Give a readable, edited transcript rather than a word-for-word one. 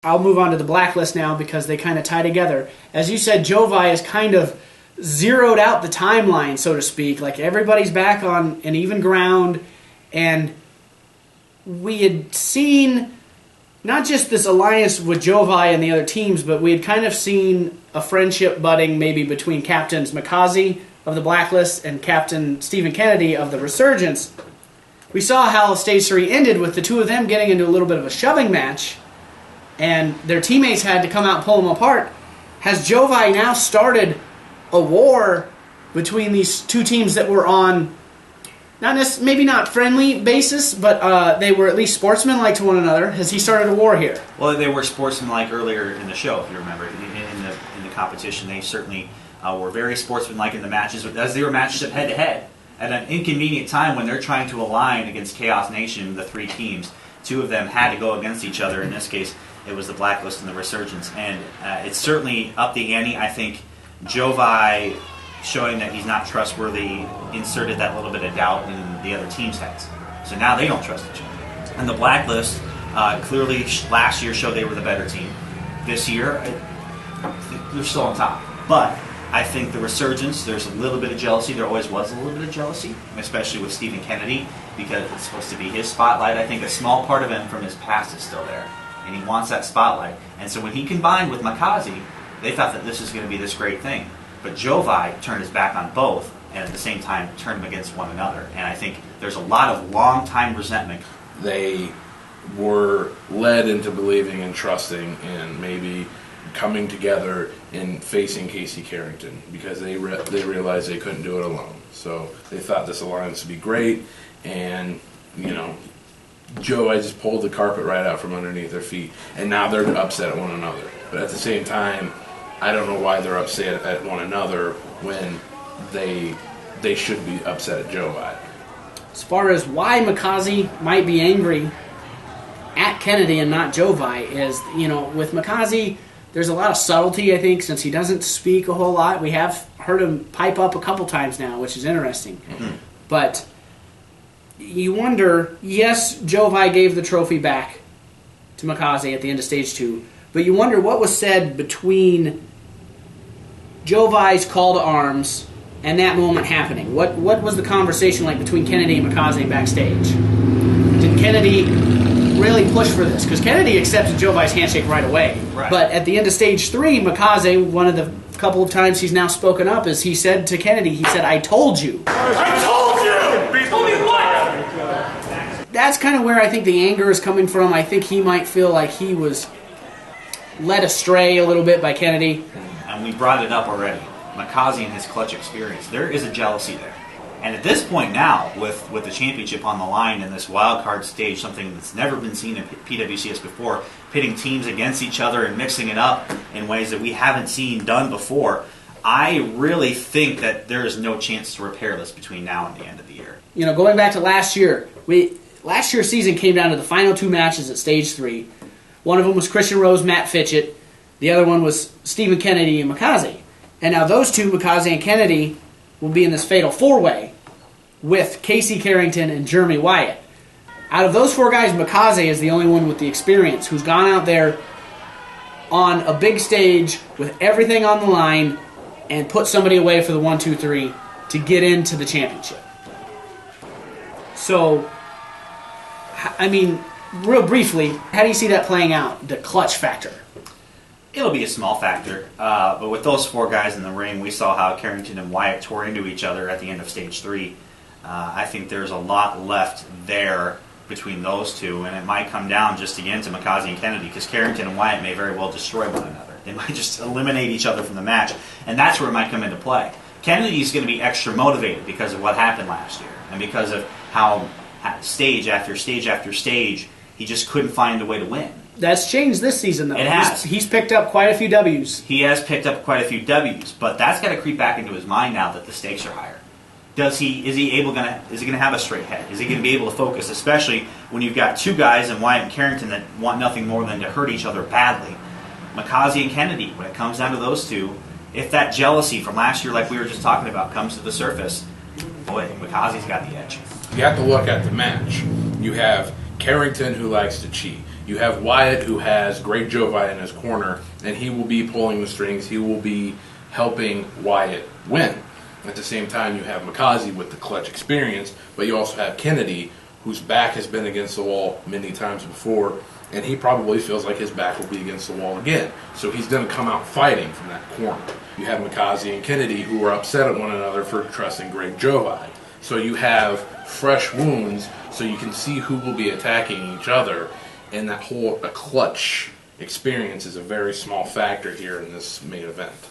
I'll move on to the Blacklist now because they kind of tie together. As you said, Jovi has kind of zeroed out the timeline, so to speak. Like, everybody's back on an even ground, and we had seen not just this alliance with Jovi and the other teams, but we had kind of seen a friendship budding maybe between Captains Makazi of the Blacklist and Captain Stephen Kennedy of the Resurgence. We saw how Stage 3 ended with the two of them getting into a little bit of a shoving match, and their teammates had to come out and pull them apart. Has Jovi now started a war between these two teams that were on maybe not friendly basis, but they were at least sportsmanlike to one another? Has he started a war here? Well, they were sportsmanlike earlier in the show, if you remember. In the competition, they certainly were very sportsmanlike in the matches, as they were matched up head-to-head. At an inconvenient time when they're trying to align against Chaos Nation, the three teams, two of them had to go against each other. In this case, it was the Blacklist and the Resurgence. And it's certainly up the ante. I think Jovi, showing that he's not trustworthy, inserted that little bit of doubt in the other team's heads. So now they don't trust each other. And the Blacklist clearly last year showed they were the better team. This year, they're still on top. But I think the Resurgence, there's a little bit of jealousy. There always was a little bit of jealousy, especially with Stephen Kennedy, because it's supposed to be his spotlight. I think a small part of him from his past is still there, and he wants that spotlight. And so when he combined with Makazi, they thought that this was going to be this great thing. But Jovi turned his back on both, and at the same time turned them against one another. And I think there's a lot of long-time resentment. They were led into believing and trusting and maybe coming together and facing Casey Carrington because they realized they couldn't do it alone. So they thought this alliance would be great, and Joe, I just pulled the carpet right out from underneath their feet, and now they're upset at one another. But at the same time, I don't know why they're upset at one another when they should be upset at Joe. As far as why Makazi might be angry at Kennedy and not Jovi is, with Makazi, there's a lot of subtlety, I think, since he doesn't speak a whole lot. We have heard him pipe up a couple times now, which is interesting. Mm-hmm. But you wonder, yes, Jovi gave the trophy back to Makazi at the end of Stage 2, but you wonder what was said between Jovi's call to arms and that moment happening. What was the conversation like between Kennedy and Makazi backstage? Did Kennedy really push for this? Because Kennedy accepted Jovi's handshake right away. Right. But at the end of Stage 3, Makazi, one of the couple of times he's now spoken up, is he said to Kennedy, he said, "I told you." I told you! Told me what? That's kind of where I think the anger is coming from. I think he might feel like he was led astray a little bit by Kennedy. And we brought it up already. Makazi and his clutch experience. There is a jealousy there. And at this point now, with the championship on the line in this wild card stage, something that's never been seen in PWCS before, pitting teams against each other and mixing it up in ways that we haven't seen done before, I really think that there is no chance to repair this between now and the end of the year. Going back to last year, last year's season came down to the final two matches at Stage 3. One of them was Christian Rose, Matt Fitchett. The other one was Stephen Kennedy and Makazi. And now those two, Makazi and Kennedy, will be in this fatal four-way with Casey Carrington and Jeremy Wyatt. Out of those four guys, Makazi is the only one with the experience who's gone out there on a big stage with everything on the line and put somebody away for the 1, 2, 3 to get into the championship. So, I mean, real briefly, how do you see that playing out, the clutch factor? It'll be a small factor, but with those four guys in the ring, we saw how Carrington and Wyatt tore into each other at the end of Stage 3. I think there's a lot left there between those two, and it might come down just again to Makazi and Kennedy, because Carrington and Wyatt may very well destroy one another. They might just eliminate each other from the match, and that's where it might come into play. Kennedy's going to be extra motivated because of what happened last year, and because of how stage after stage after stage, he just couldn't find a way to win. That's changed this season, though. It has. He's picked up quite a few W's. He has picked up quite a few W's, but that's got to creep back into his mind now that the stakes are higher. Is he going to have a straight head? Is he going to be able to focus, especially when you've got two guys in Wyatt and Carrington that want nothing more than to hurt each other badly? Makazi and Kennedy, when it comes down to those two, if that jealousy from last year, like we were just talking about, comes to the surface, boy, Makazi's got the edge. You have to look at the match. You have Carrington, who likes to cheat. You have Wyatt, who has Greg Jovi in his corner, and he will be pulling the strings. He will be helping Wyatt win. At the same time, you have Mikaze with the clutch experience, but you also have Kennedy, whose back has been against the wall many times before, and he probably feels like his back will be against the wall again. So he's going to come out fighting from that corner. You have Mikaze and Kennedy, who are upset at one another for trusting Greg Jovi. So you have fresh wounds, so you can see who will be attacking each other, and that whole clutch experience is a very small factor here in this main event.